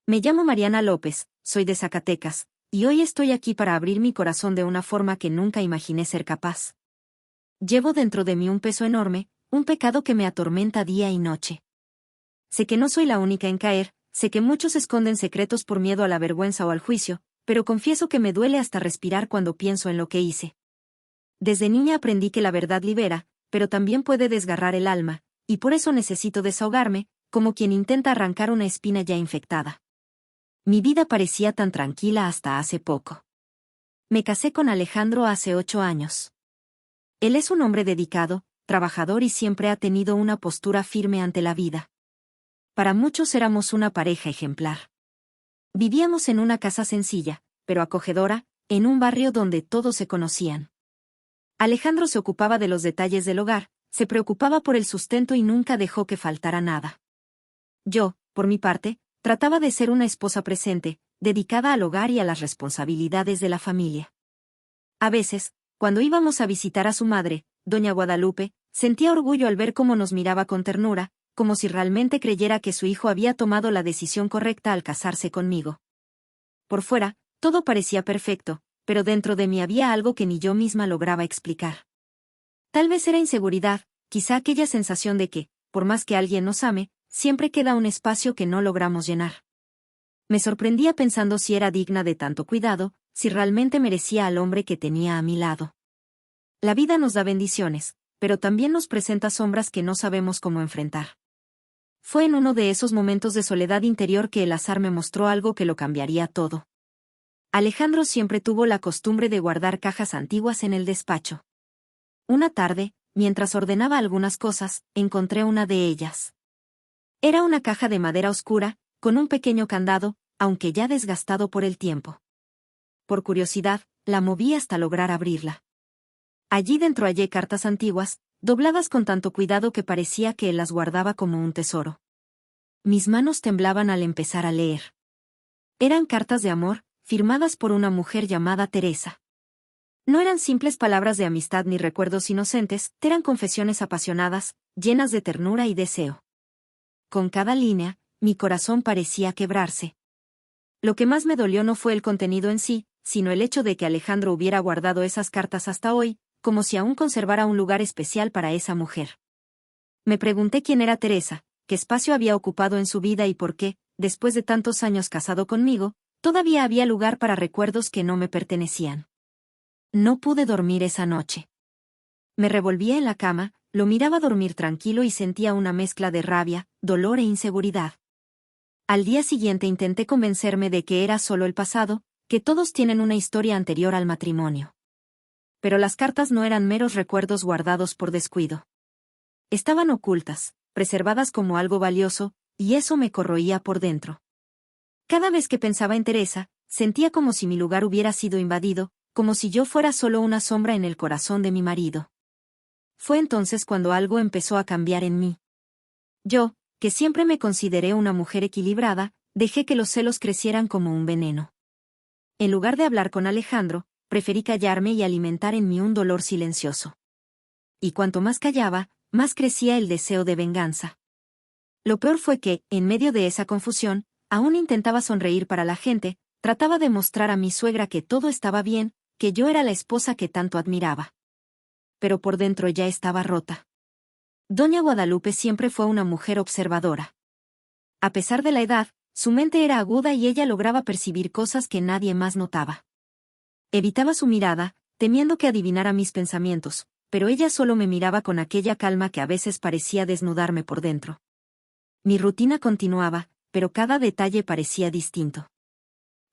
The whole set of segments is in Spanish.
Me llamo Mariana López, soy de Zacatecas, y hoy estoy aquí para abrir mi corazón de una forma que nunca imaginé ser capaz. Llevo dentro de mí un peso enorme, un pecado que me atormenta día y noche. Sé que no soy la única en caer, sé que muchos esconden secretos por miedo a la vergüenza o al juicio, pero confieso que me duele hasta respirar cuando pienso en lo que hice. Desde niña aprendí que la verdad libera, pero también puede desgarrar el alma, y por eso necesito desahogarme, como quien intenta arrancar una espina ya infectada. Mi vida parecía tan tranquila hasta hace poco. Me casé con Alejandro hace 8 años. Él es un hombre dedicado, trabajador y siempre ha tenido una postura firme ante la vida. Para muchos éramos una pareja ejemplar. Vivíamos en una casa sencilla, pero acogedora, en un barrio donde todos se conocían. Alejandro se ocupaba de los detalles del hogar, se preocupaba por el sustento y nunca dejó que faltara nada. Yo, por mi parte, trataba de ser una esposa presente, dedicada al hogar y a las responsabilidades de la familia. A veces, cuando íbamos a visitar a su madre, doña Guadalupe, sentía orgullo al ver cómo nos miraba con ternura, como si realmente creyera que su hijo había tomado la decisión correcta al casarse conmigo. Por fuera, todo parecía perfecto, pero dentro de mí había algo que ni yo misma lograba explicar. Tal vez era inseguridad, quizá aquella sensación de que, por más que alguien nos ame, siempre queda un espacio que no logramos llenar. Me sorprendía pensando si era digna de tanto cuidado, si realmente merecía al hombre que tenía a mi lado. La vida nos da bendiciones, pero también nos presenta sombras que no sabemos cómo enfrentar. Fue en uno de esos momentos de soledad interior que el azar me mostró algo que lo cambiaría todo. Alejandro siempre tuvo la costumbre de guardar cajas antiguas en el despacho. Una tarde, mientras ordenaba algunas cosas, encontré una de ellas. Era una caja de madera oscura, con un pequeño candado, aunque ya desgastado por el tiempo. Por curiosidad, la moví hasta lograr abrirla. Allí dentro hallé cartas antiguas, dobladas con tanto cuidado que parecía que él las guardaba como un tesoro. Mis manos temblaban al empezar a leer. Eran cartas de amor, firmadas por una mujer llamada Teresa. No eran simples palabras de amistad ni recuerdos inocentes, eran confesiones apasionadas, llenas de ternura y deseo. Con cada línea, mi corazón parecía quebrarse. Lo que más me dolió no fue el contenido en sí, sino el hecho de que Alejandro hubiera guardado esas cartas hasta hoy, como si aún conservara un lugar especial para esa mujer. Me pregunté quién era Teresa, qué espacio había ocupado en su vida y por qué, después de tantos años casado conmigo, todavía había lugar para recuerdos que no me pertenecían. No pude dormir esa noche. Me revolvía en la cama, lo miraba dormir tranquilo y sentía una mezcla de rabia, dolor e inseguridad. Al día siguiente intenté convencerme de que era solo el pasado, que todos tienen una historia anterior al matrimonio. Pero las cartas no eran meros recuerdos guardados por descuido. Estaban ocultas, preservadas como algo valioso, y eso me corroía por dentro. Cada vez que pensaba en Teresa, sentía como si mi lugar hubiera sido invadido, como si yo fuera solo una sombra en el corazón de mi marido. Fue entonces cuando algo empezó a cambiar en mí. Yo, que siempre me consideré una mujer equilibrada, dejé que los celos crecieran como un veneno. En lugar de hablar con Alejandro, preferí callarme y alimentar en mí un dolor silencioso. Y cuanto más callaba, más crecía el deseo de venganza. Lo peor fue que, en medio de esa confusión, aún intentaba sonreír para la gente, trataba de mostrar a mi suegra que todo estaba bien, que yo era la esposa que tanto admiraba. Pero por dentro ya estaba rota. Doña Guadalupe siempre fue una mujer observadora. A pesar de la edad, su mente era aguda y ella lograba percibir cosas que nadie más notaba. Evitaba su mirada, temiendo que adivinara mis pensamientos, pero ella solo me miraba con aquella calma que a veces parecía desnudarme por dentro. Mi rutina continuaba, pero cada detalle parecía distinto.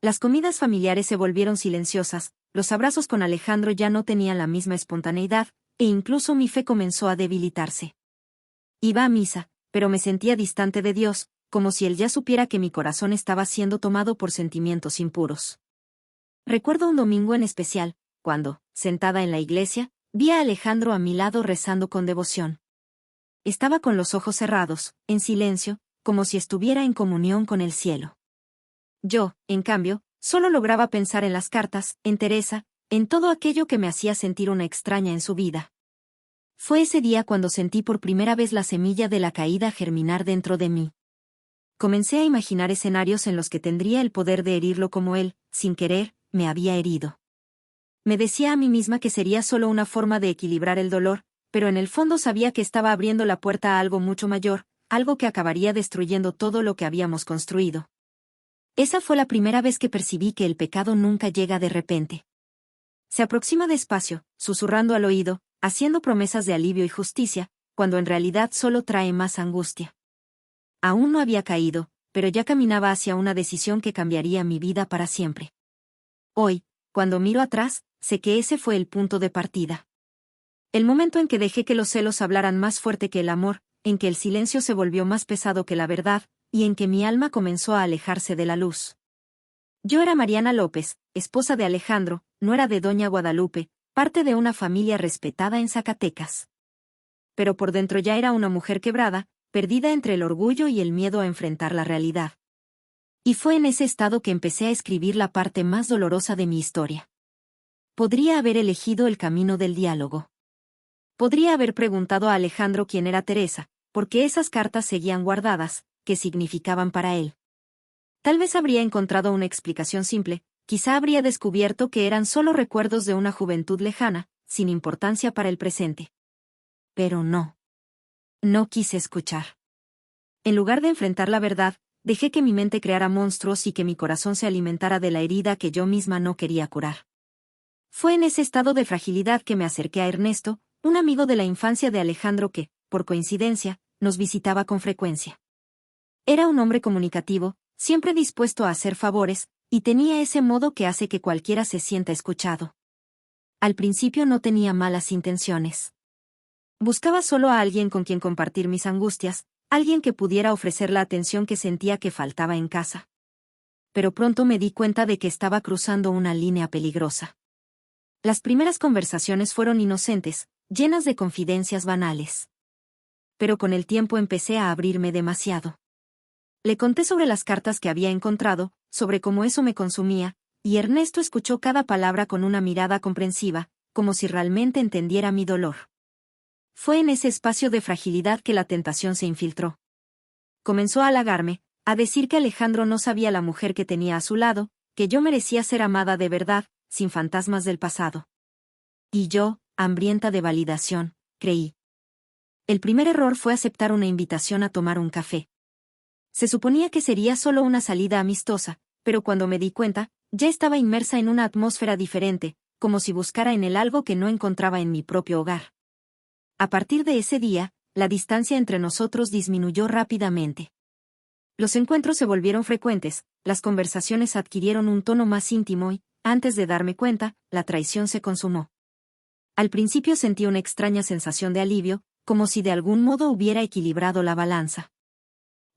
Las comidas familiares se volvieron silenciosas, los abrazos con Alejandro ya no tenían la misma espontaneidad, e incluso mi fe comenzó a debilitarse. Iba a misa, pero me sentía distante de Dios, como si él ya supiera que mi corazón estaba siendo tomado por sentimientos impuros. Recuerdo un domingo en especial, cuando, sentada en la iglesia, vi a Alejandro a mi lado rezando con devoción. Estaba con los ojos cerrados, en silencio, como si estuviera en comunión con el cielo. Yo, en cambio, solo lograba pensar en las cartas, en Teresa, en todo aquello que me hacía sentir una extraña en su vida. Fue ese día cuando sentí por primera vez la semilla de la caída germinar dentro de mí. Comencé a imaginar escenarios en los que tendría el poder de herirlo como él, sin querer, me había herido. Me decía a mí misma que sería solo una forma de equilibrar el dolor, pero en el fondo sabía que estaba abriendo la puerta a algo mucho mayor, algo que acabaría destruyendo todo lo que habíamos construido. Esa fue la primera vez que percibí que el pecado nunca llega de repente. Se aproxima despacio, susurrando al oído, haciendo promesas de alivio y justicia, cuando en realidad solo trae más angustia. Aún no había caído, pero ya caminaba hacia una decisión que cambiaría mi vida para siempre. Hoy, cuando miro atrás, sé que ese fue el punto de partida. El momento en que dejé que los celos hablaran más fuerte que el amor, en que el silencio se volvió más pesado que la verdad, y en que mi alma comenzó a alejarse de la luz. Yo era Mariana López, esposa de Alejandro, nuera de Doña Guadalupe, parte de una familia respetada en Zacatecas. Pero por dentro ya era una mujer quebrada, perdida entre el orgullo y el miedo a enfrentar la realidad. Y fue en ese estado que empecé a escribir la parte más dolorosa de mi historia. Podría haber elegido el camino del diálogo. Podría haber preguntado a Alejandro quién era Teresa, porque esas cartas seguían guardadas, qué significaban para él. Tal vez habría encontrado una explicación simple, quizá habría descubierto que eran solo recuerdos de una juventud lejana, sin importancia para el presente. Pero no. No quise escuchar. En lugar de enfrentar la verdad, dejé que mi mente creara monstruos y que mi corazón se alimentara de la herida que yo misma no quería curar. Fue en ese estado de fragilidad que me acerqué a Ernesto, un amigo de la infancia de Alejandro que, por coincidencia, nos visitaba con frecuencia. Era un hombre comunicativo, siempre dispuesto a hacer favores, y tenía ese modo que hace que cualquiera se sienta escuchado. Al principio no tenía malas intenciones. Buscaba solo a alguien con quien compartir mis angustias, alguien que pudiera ofrecer la atención que sentía que faltaba en casa. Pero pronto me di cuenta de que estaba cruzando una línea peligrosa. Las primeras conversaciones fueron inocentes, llenas de confidencias banales. Pero con el tiempo empecé a abrirme demasiado. Le conté sobre las cartas que había encontrado, sobre cómo eso me consumía, y Ernesto escuchó cada palabra con una mirada comprensiva, como si realmente entendiera mi dolor. Fue en ese espacio de fragilidad que la tentación se infiltró. Comenzó a halagarme, a decir que Alejandro no sabía la mujer que tenía a su lado, que yo merecía ser amada de verdad, sin fantasmas del pasado. Y yo, hambrienta de validación, creí. El primer error fue aceptar una invitación a tomar un café. Se suponía que sería solo una salida amistosa, pero cuando me di cuenta, ya estaba inmersa en una atmósfera diferente, como si buscara en él algo que no encontraba en mi propio hogar. A partir de ese día, la distancia entre nosotros disminuyó rápidamente. Los encuentros se volvieron frecuentes, las conversaciones adquirieron un tono más íntimo y, antes de darme cuenta, la traición se consumó. Al principio sentí una extraña sensación de alivio, como si de algún modo hubiera equilibrado la balanza.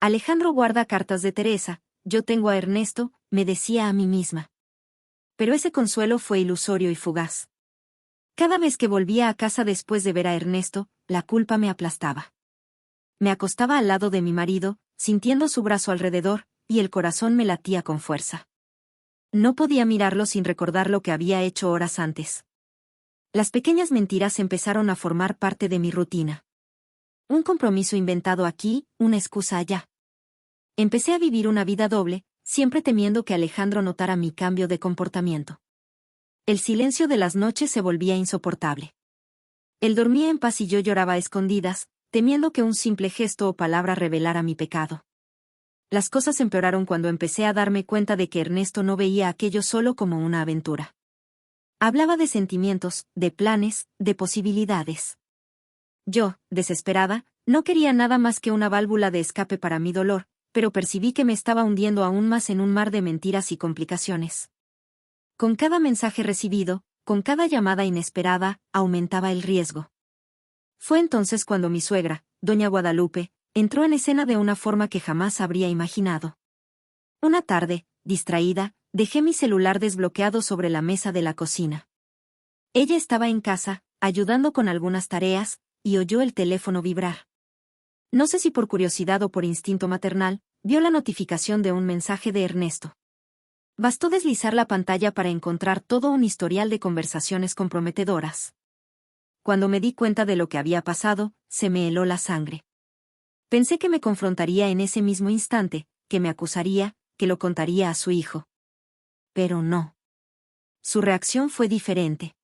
Alejandro guarda cartas de Teresa, yo tengo a Ernesto, me decía a mí misma. Pero ese consuelo fue ilusorio y fugaz. Cada vez que volvía a casa después de ver a Ernesto, la culpa me aplastaba. Me acostaba al lado de mi marido, sintiendo su brazo alrededor, y el corazón me latía con fuerza. No podía mirarlo sin recordar lo que había hecho horas antes. Las pequeñas mentiras empezaron a formar parte de mi rutina. Un compromiso inventado aquí, una excusa allá. Empecé a vivir una vida doble, siempre temiendo que Alejandro notara mi cambio de comportamiento. El silencio de las noches se volvía insoportable. Él dormía en paz y yo lloraba a escondidas, temiendo que un simple gesto o palabra revelara mi pecado. Las cosas empeoraron cuando empecé a darme cuenta de que Ernesto no veía aquello solo como una aventura. Hablaba de sentimientos, de planes, de posibilidades. Yo, desesperada, no quería nada más que una válvula de escape para mi dolor, pero percibí que me estaba hundiendo aún más en un mar de mentiras y complicaciones. Con cada mensaje recibido, con cada llamada inesperada, aumentaba el riesgo. Fue entonces cuando mi suegra, Doña Guadalupe, entró en escena de una forma que jamás habría imaginado. Una tarde, distraída, dejé mi celular desbloqueado sobre la mesa de la cocina. Ella estaba en casa, ayudando con algunas tareas, y oyó el teléfono vibrar. No sé si por curiosidad o por instinto maternal, vio la notificación de un mensaje de Ernesto. Bastó deslizar la pantalla para encontrar todo un historial de conversaciones comprometedoras. Cuando me di cuenta de lo que había pasado, se me heló la sangre. Pensé que me confrontaría en ese mismo instante, que me acusaría, que lo contaría a su hijo. Pero no. Su reacción fue diferente.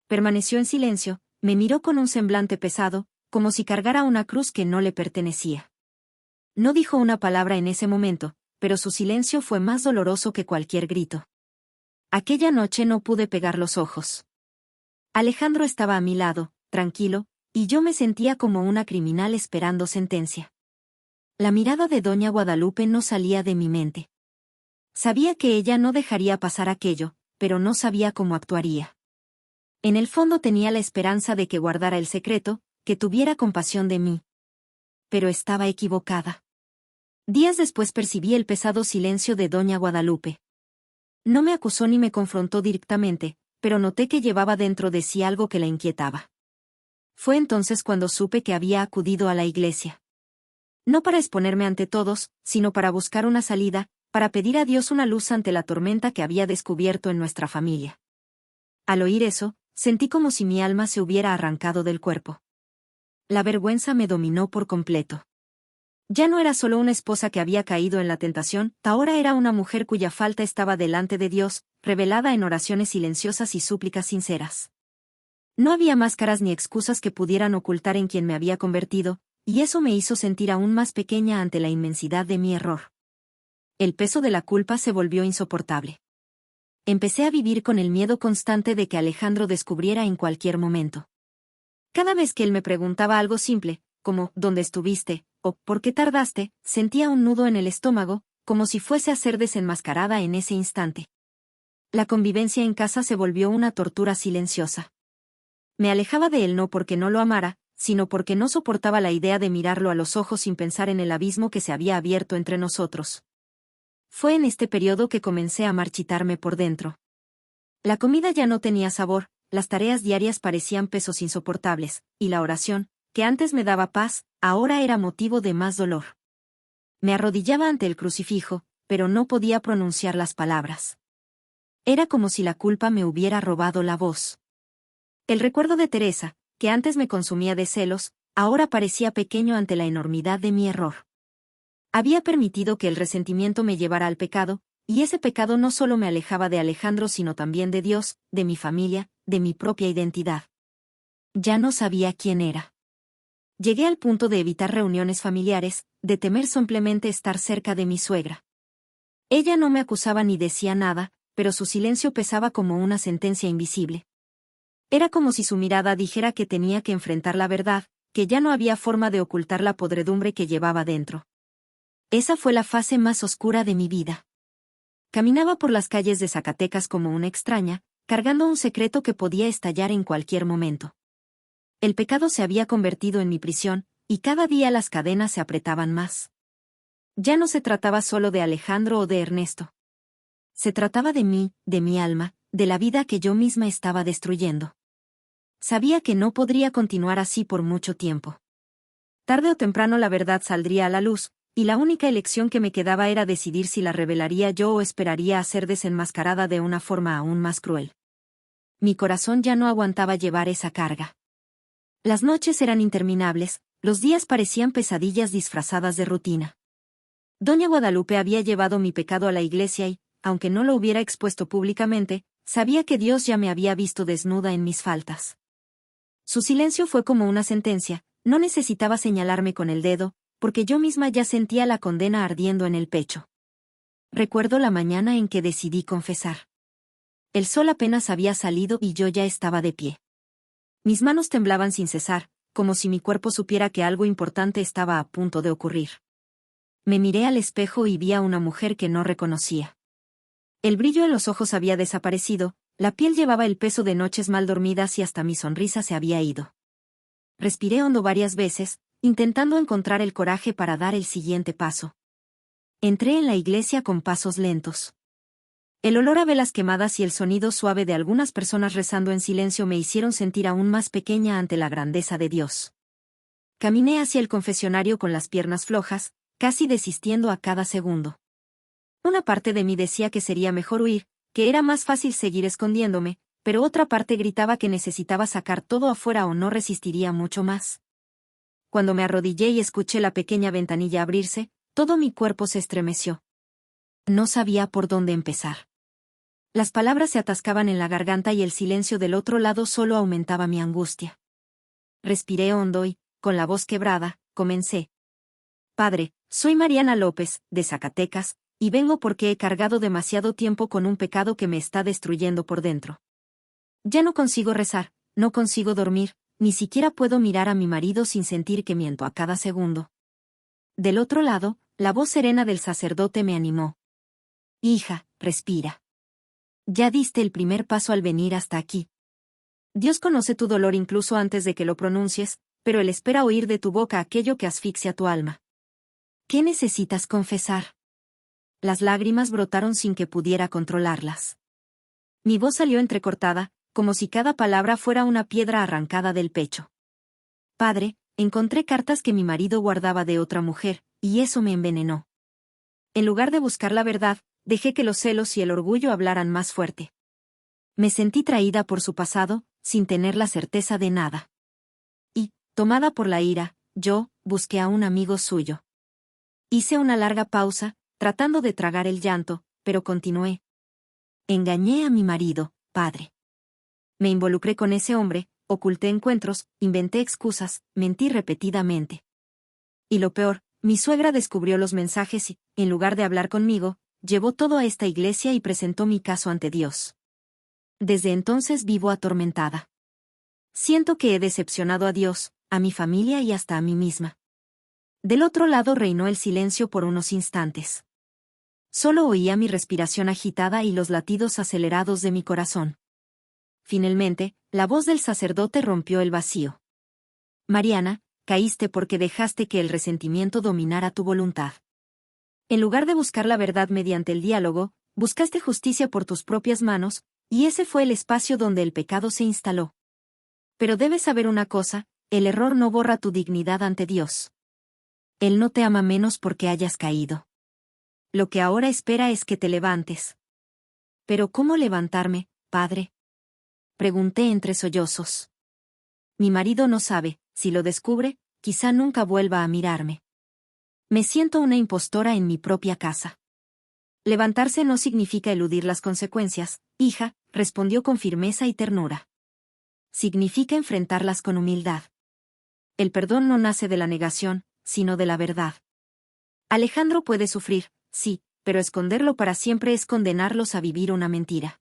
Permaneció en silencio, me miró con un semblante pesado, como si cargara una cruz que no le pertenecía. No dijo una palabra en ese momento, pero su silencio fue más doloroso que cualquier grito. Aquella noche no pude pegar los ojos. Alejandro estaba a mi lado, tranquilo, y yo me sentía como una criminal esperando sentencia. La mirada de doña Guadalupe no salía de mi mente. Sabía que ella no dejaría pasar aquello, pero no sabía cómo actuaría. En el fondo tenía la esperanza de que guardara el secreto, que tuviera compasión de mí. Pero estaba equivocada. Días después percibí el pesado silencio de doña Guadalupe. No me acusó ni me confrontó directamente, pero noté que llevaba dentro de sí algo que la inquietaba. Fue entonces cuando supe que había acudido a la iglesia. No para exponerme ante todos, sino para buscar una salida, para pedir a Dios una luz ante la tormenta que había descubierto en nuestra familia. Al oír eso, sentí como si mi alma se hubiera arrancado del cuerpo. La vergüenza me dominó por completo. Ya no era solo una esposa que había caído en la tentación, ahora era una mujer cuya falta estaba delante de Dios, revelada en oraciones silenciosas y súplicas sinceras. No había máscaras ni excusas que pudieran ocultar en quien me había convertido, y eso me hizo sentir aún más pequeña ante la inmensidad de mi error. El peso de la culpa se volvió insoportable. Empecé a vivir con el miedo constante de que Alejandro descubriera en cualquier momento. Cada vez que él me preguntaba algo simple, como ¿dónde estuviste? O ¿por qué tardaste?, sentía un nudo en el estómago, como si fuese a ser desenmascarada en ese instante. La convivencia en casa se volvió una tortura silenciosa. Me alejaba de él no porque no lo amara, sino porque no soportaba la idea de mirarlo a los ojos sin pensar en el abismo que se había abierto entre nosotros. Fue en este periodo que comencé a marchitarme por dentro. La comida ya no tenía sabor, las tareas diarias parecían pesos insoportables, y la oración, que antes me daba paz, ahora era motivo de más dolor. Me arrodillaba ante el crucifijo, pero no podía pronunciar las palabras. Era como si la culpa me hubiera robado la voz. El recuerdo de Teresa, que antes me consumía de celos, ahora parecía pequeño ante la enormidad de mi error. Había permitido que el resentimiento me llevara al pecado, y ese pecado no solo me alejaba de Alejandro sino también de Dios, de mi familia, de mi propia identidad. Ya no sabía quién era. Llegué al punto de evitar reuniones familiares, de temer simplemente estar cerca de mi suegra. Ella no me acusaba ni decía nada, pero su silencio pesaba como una sentencia invisible. Era como si su mirada dijera que tenía que enfrentar la verdad, que ya no había forma de ocultar la podredumbre que llevaba dentro. Esa fue la fase más oscura de mi vida. Caminaba por las calles de Zacatecas como una extraña, cargando un secreto que podía estallar en cualquier momento. El pecado se había convertido en mi prisión, y cada día las cadenas se apretaban más. Ya no se trataba solo de Alejandro o de Ernesto. Se trataba de mí, de mi alma, de la vida que yo misma estaba destruyendo. Sabía que no podría continuar así por mucho tiempo. Tarde o temprano la verdad saldría a la luz, y la única elección que me quedaba era decidir si la revelaría yo o esperaría a ser desenmascarada de una forma aún más cruel. Mi corazón ya no aguantaba llevar esa carga. Las noches eran interminables, los días parecían pesadillas disfrazadas de rutina. Doña Guadalupe había llevado mi pecado a la iglesia y, aunque no lo hubiera expuesto públicamente, sabía que Dios ya me había visto desnuda en mis faltas. Su silencio fue como una sentencia, no necesitaba señalarme con el dedo, porque yo misma ya sentía la condena ardiendo en el pecho. Recuerdo la mañana en que decidí confesar. El sol apenas había salido y yo ya estaba de pie. Mis manos temblaban sin cesar, como si mi cuerpo supiera que algo importante estaba a punto de ocurrir. Me miré al espejo y vi a una mujer que no reconocía. El brillo en los ojos había desaparecido, la piel llevaba el peso de noches mal dormidas y hasta mi sonrisa se había ido. Respiré hondo varias veces, intentando encontrar el coraje para dar el siguiente paso. Entré en la iglesia con pasos lentos. El olor a velas quemadas y el sonido suave de algunas personas rezando en silencio me hicieron sentir aún más pequeña ante la grandeza de Dios. Caminé hacia el confesionario con las piernas flojas, casi desistiendo a cada segundo. Una parte de mí decía que sería mejor huir, que era más fácil seguir escondiéndome, pero otra parte gritaba que necesitaba sacar todo afuera o no resistiría mucho más. cuando me arrodillé y escuché la pequeña ventanilla abrirse, todo mi cuerpo se estremeció. No sabía por dónde empezar. Las palabras se atascaban en la garganta y el silencio del otro lado solo aumentaba mi angustia. Respiré hondo y, con la voz quebrada, comencé. Padre, soy Mariana López, de Zacatecas, y vengo porque he cargado demasiado tiempo con un pecado que me está destruyendo por dentro. Ya no consigo rezar, no consigo dormir, ni siquiera puedo mirar a mi marido sin sentir que miento a cada segundo. Del otro lado, la voz serena del sacerdote me animó. Hija, respira. Ya diste el primer paso al venir hasta aquí. Dios conoce tu dolor incluso antes de que lo pronuncies, pero Él espera oír de tu boca aquello que asfixia tu alma. ¿Qué necesitas confesar? Las lágrimas brotaron sin que pudiera controlarlas. Mi voz salió entrecortada, como si cada palabra fuera una piedra arrancada del pecho. Padre, encontré cartas que mi marido guardaba de otra mujer, y eso me envenenó. En lugar de buscar la verdad, dejé que los celos y el orgullo hablaran más fuerte. Me sentí traída por su pasado, sin tener la certeza de nada. Y, tomada por la ira, yo busqué a un amigo suyo. Hice una larga pausa, tratando de tragar el llanto, pero continué. Engañé a mi marido, padre. Me involucré con ese hombre, oculté encuentros, inventé excusas, mentí repetidamente. Y lo peor, mi suegra descubrió los mensajes y, en lugar de hablar conmigo, llevó todo a esta iglesia y presentó mi caso ante Dios. Desde entonces vivo atormentada. Siento que he decepcionado a Dios, a mi familia y hasta a mí misma. Del otro lado reinó el silencio por unos instantes. Solo oía mi respiración agitada y los latidos acelerados de mi corazón. Finalmente, la voz del sacerdote rompió el vacío. Mariana, caíste porque dejaste que el resentimiento dominara tu voluntad. En lugar de buscar la verdad mediante el diálogo, buscaste justicia por tus propias manos, y ese fue el espacio donde el pecado se instaló. Pero debes saber una cosa, el error no borra tu dignidad ante Dios. Él no te ama menos porque hayas caído. Lo que ahora espera es que te levantes. ¿Pero cómo levantarme, padre? Pregunté entre sollozos. Mi marido no sabe, si lo descubre, quizá nunca vuelva a mirarme. Me siento una impostora en mi propia casa. Levantarse no significa eludir las consecuencias, hija, respondió con firmeza y ternura. Significa enfrentarlas con humildad. El perdón no nace de la negación, sino de la verdad. Alejandro puede sufrir, sí, pero esconderlo para siempre es condenarlos a vivir una mentira.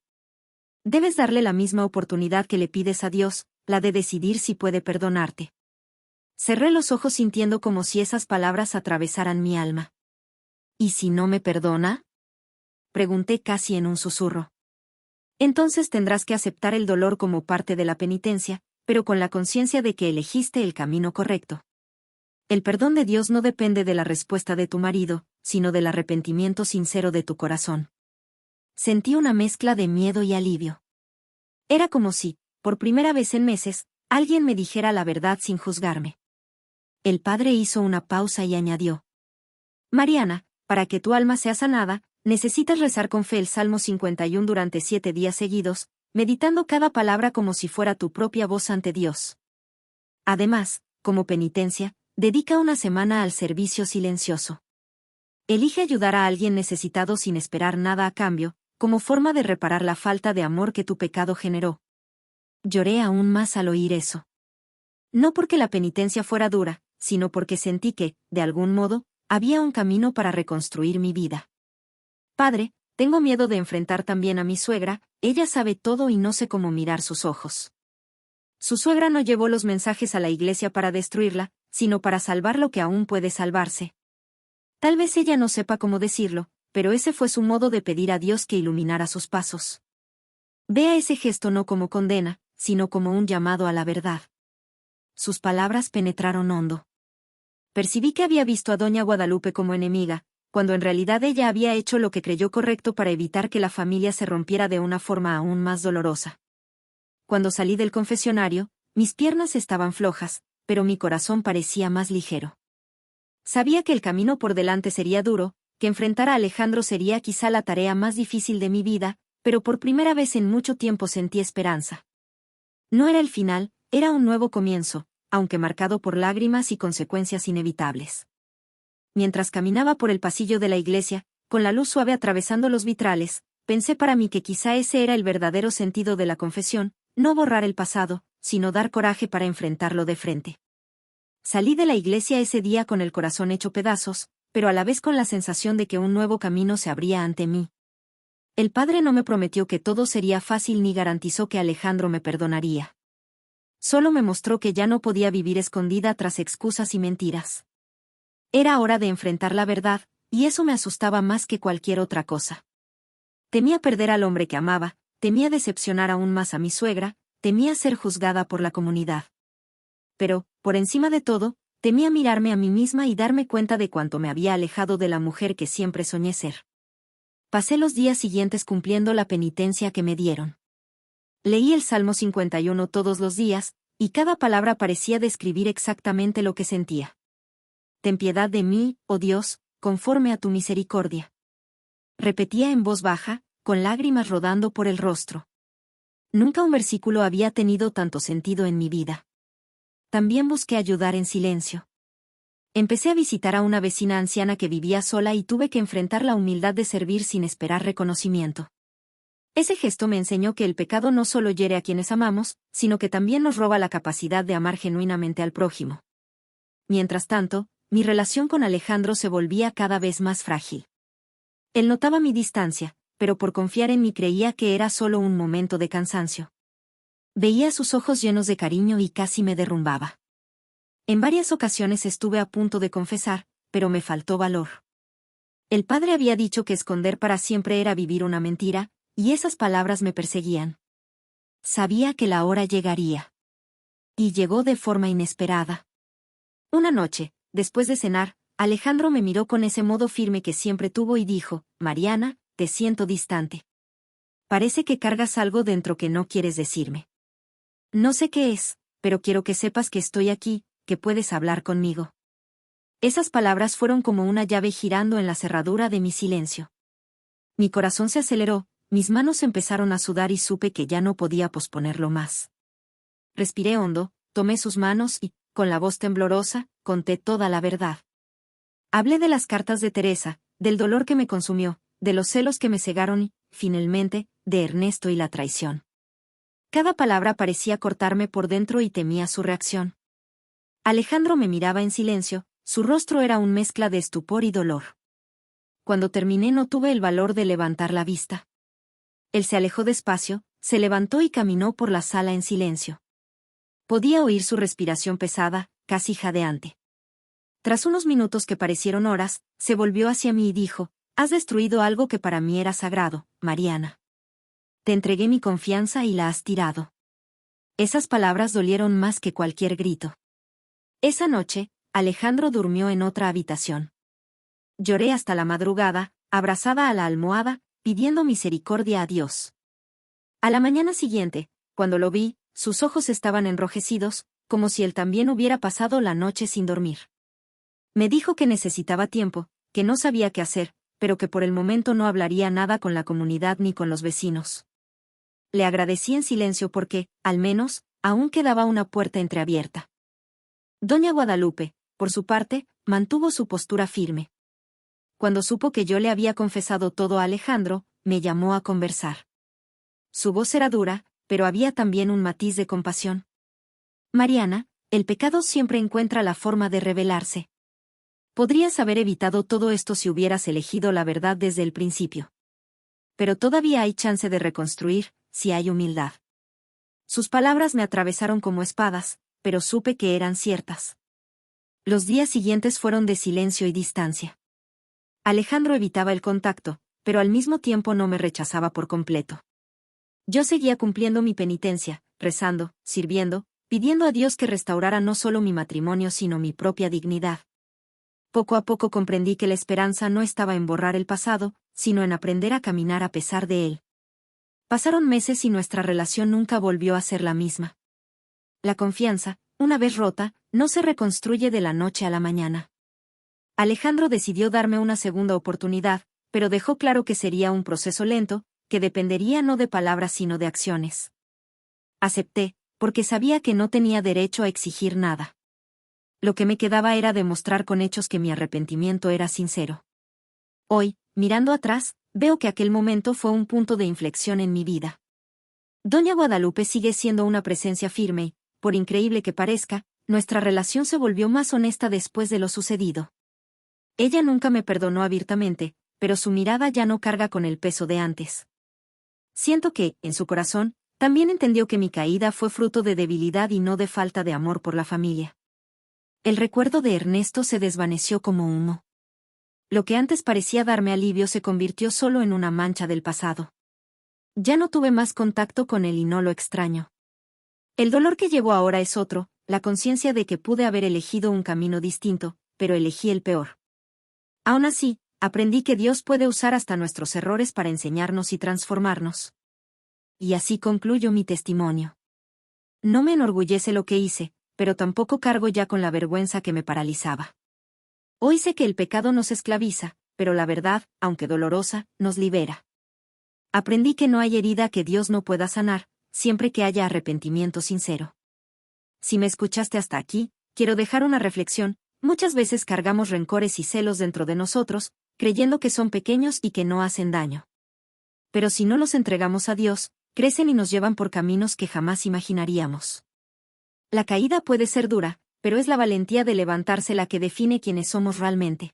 Debes darle la misma oportunidad que le pides a Dios, la de decidir si puede perdonarte. Cerré los ojos sintiendo como si esas palabras atravesaran mi alma. ¿Y si no me perdona? Pregunté casi en un susurro. Entonces tendrás que aceptar el dolor como parte de la penitencia, pero con la conciencia de que elegiste el camino correcto. El perdón de Dios no depende de la respuesta de tu marido, sino del arrepentimiento sincero de tu corazón. Sentí una mezcla de miedo y alivio. Era como si, por primera vez en meses, alguien me dijera la verdad sin juzgarme. El padre hizo una pausa y añadió. Mariana, para que tu alma sea sanada, necesitas rezar con fe el Salmo 51 durante 7 días seguidos, meditando cada palabra como si fuera tu propia voz ante Dios. Además, como penitencia, dedica una semana al servicio silencioso. Elige ayudar a alguien necesitado sin esperar nada a cambio, como forma de reparar la falta de amor que tu pecado generó. Lloré aún más al oír eso. No porque la penitencia fuera dura, sino porque sentí que, de algún modo, había un camino para reconstruir mi vida. Padre, tengo miedo de enfrentar también a mi suegra, ella sabe todo y no sé cómo mirar sus ojos. Su suegra no llevó los mensajes a la iglesia para destruirla, sino para salvar lo que aún puede salvarse. Tal vez ella no sepa cómo decirlo, pero ese fue su modo de pedir a Dios que iluminara sus pasos. Vea ese gesto no como condena, sino como un llamado a la verdad. Sus palabras penetraron hondo. Percibí que había visto a doña Guadalupe como enemiga, cuando en realidad ella había hecho lo que creyó correcto para evitar que la familia se rompiera de una forma aún más dolorosa. Cuando salí del confesionario, mis piernas estaban flojas, pero mi corazón parecía más ligero. Sabía que el camino por delante sería duro, que enfrentar a Alejandro sería quizá la tarea más difícil de mi vida, pero por primera vez en mucho tiempo sentí esperanza. No era el final, era un nuevo comienzo, aunque marcado por lágrimas y consecuencias inevitables. Mientras caminaba por el pasillo de la iglesia, con la luz suave atravesando los vitrales, pensé para mí que quizá ese era el verdadero sentido de la confesión, no borrar el pasado, sino dar coraje para enfrentarlo de frente. Salí de la iglesia ese día con el corazón hecho pedazos, pero a la vez con la sensación de que un nuevo camino se abría ante mí. El padre no me prometió que todo sería fácil ni garantizó que Alejandro me perdonaría. Solo me mostró que ya no podía vivir escondida tras excusas y mentiras. Era hora de enfrentar la verdad, y eso me asustaba más que cualquier otra cosa. Temía perder al hombre que amaba, temía decepcionar aún más a mi suegra, temía ser juzgada por la comunidad. Pero, por encima de todo, temía mirarme a mí misma y darme cuenta de cuánto me había alejado de la mujer que siempre soñé ser. Pasé los días siguientes cumpliendo la penitencia que me dieron. Leí el Salmo 51 todos los días, y cada palabra parecía describir exactamente lo que sentía. Ten piedad de mí, oh Dios, conforme a tu misericordia. Repetía en voz baja, con lágrimas rodando por el rostro. Nunca un versículo había tenido tanto sentido en mi vida. También busqué ayudar en silencio. Empecé a visitar a una vecina anciana que vivía sola y tuve que enfrentar la humildad de servir sin esperar reconocimiento. Ese gesto me enseñó que el pecado no solo hiere a quienes amamos, sino que también nos roba la capacidad de amar genuinamente al prójimo. Mientras tanto, mi relación con Alejandro se volvía cada vez más frágil. Él notaba mi distancia, pero por confiar en mí creía que era solo un momento de cansancio. Veía sus ojos llenos de cariño y casi me derrumbaba. En varias ocasiones estuve a punto de confesar, pero me faltó valor. El padre había dicho que esconder para siempre era vivir una mentira, y esas palabras me perseguían. Sabía que la hora llegaría. Y llegó de forma inesperada. Una noche, después de cenar, Alejandro me miró con ese modo firme que siempre tuvo y dijo: Mariana, te siento distante. Parece que cargas algo dentro que no quieres decirme. No sé qué es, pero quiero que sepas que estoy aquí, que puedes hablar conmigo. Esas palabras fueron como una llave girando en la cerradura de mi silencio. Mi corazón se aceleró, mis manos empezaron a sudar y supe que ya no podía posponerlo más. Respiré hondo, tomé sus manos y, con la voz temblorosa, conté toda la verdad. Hablé de las cartas de Teresa, del dolor que me consumió, de los celos que me cegaron y, finalmente, de Ernesto y la traición. Cada palabra parecía cortarme por dentro y temía su reacción. Alejandro me miraba en silencio, su rostro era una mezcla de estupor y dolor. Cuando terminé no tuve el valor de levantar la vista. Él se alejó despacio, se levantó y caminó por la sala en silencio. Podía oír su respiración pesada, casi jadeante. Tras unos minutos que parecieron horas, se volvió hacia mí y dijo: Has destruido algo que para mí era sagrado, Mariana. Te entregué mi confianza y la has tirado. Esas palabras dolieron más que cualquier grito. Esa noche, Alejandro durmió en otra habitación. Lloré hasta la madrugada, abrazada a la almohada, pidiendo misericordia a Dios. A la mañana siguiente, cuando lo vi, sus ojos estaban enrojecidos, como si él también hubiera pasado la noche sin dormir. Me dijo que necesitaba tiempo, que no sabía qué hacer, pero que por el momento no hablaría nada con la comunidad ni con los vecinos. Le agradecí en silencio porque, al menos, aún quedaba una puerta entreabierta. Doña Guadalupe, por su parte, mantuvo su postura firme. Cuando supo que yo le había confesado todo a Alejandro, me llamó a conversar. Su voz era dura, pero había también un matiz de compasión. Mariana, el pecado siempre encuentra la forma de revelarse. Podrías haber evitado todo esto si hubieras elegido la verdad desde el principio. Pero todavía hay chance de reconstruir, si hay humildad. Sus palabras me atravesaron como espadas, pero supe que eran ciertas. Los días siguientes fueron de silencio y distancia. Alejandro evitaba el contacto, pero al mismo tiempo no me rechazaba por completo. Yo seguía cumpliendo mi penitencia, rezando, sirviendo, pidiendo a Dios que restaurara no solo mi matrimonio sino mi propia dignidad. Poco a poco comprendí que la esperanza no estaba en borrar el pasado, sino en aprender a caminar a pesar de él. Pasaron meses y nuestra relación nunca volvió a ser la misma. La confianza, una vez rota, no se reconstruye de la noche a la mañana. Alejandro decidió darme una segunda oportunidad, pero dejó claro que sería un proceso lento, que dependería no de palabras sino de acciones. Acepté, porque sabía que no tenía derecho a exigir nada. Lo que me quedaba era demostrar con hechos que mi arrepentimiento era sincero. Hoy, mirando atrás, veo que aquel momento fue un punto de inflexión en mi vida. Doña Guadalupe sigue siendo una presencia firme y, por increíble que parezca, nuestra relación se volvió más honesta después de lo sucedido. Ella nunca me perdonó abiertamente, pero su mirada ya no carga con el peso de antes. Siento que, en su corazón, también entendió que mi caída fue fruto de debilidad y no de falta de amor por la familia. El recuerdo de Ernesto se desvaneció como humo. Lo que antes parecía darme alivio se convirtió solo en una mancha del pasado. Ya no tuve más contacto con él y no lo extraño. El dolor que llevo ahora es otro, la conciencia de que pude haber elegido un camino distinto, pero elegí el peor. Aún así, aprendí que Dios puede usar hasta nuestros errores para enseñarnos y transformarnos. Y así concluyo mi testimonio. No me enorgullece lo que hice, pero tampoco cargo ya con la vergüenza que me paralizaba. Hoy sé que el pecado nos esclaviza, pero la verdad, aunque dolorosa, nos libera. Aprendí que no hay herida que Dios no pueda sanar, siempre que haya arrepentimiento sincero. Si me escuchaste hasta aquí, quiero dejar una reflexión. Muchas veces cargamos rencores y celos dentro de nosotros, creyendo que son pequeños y que no hacen daño. Pero si no los entregamos a Dios, crecen y nos llevan por caminos que jamás imaginaríamos. La caída puede ser dura, pero es la valentía de levantarse la que define quiénes somos realmente.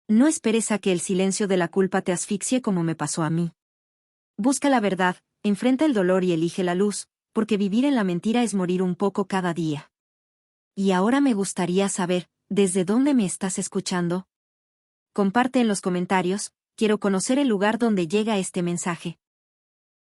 No esperes a que el silencio de la culpa te asfixie como me pasó a mí. Busca la verdad, enfrenta el dolor y elige la luz, porque vivir en la mentira es morir un poco cada día. Y ahora me gustaría saber, ¿desde dónde me estás escuchando? Comparte en los comentarios, quiero conocer el lugar donde llega este mensaje.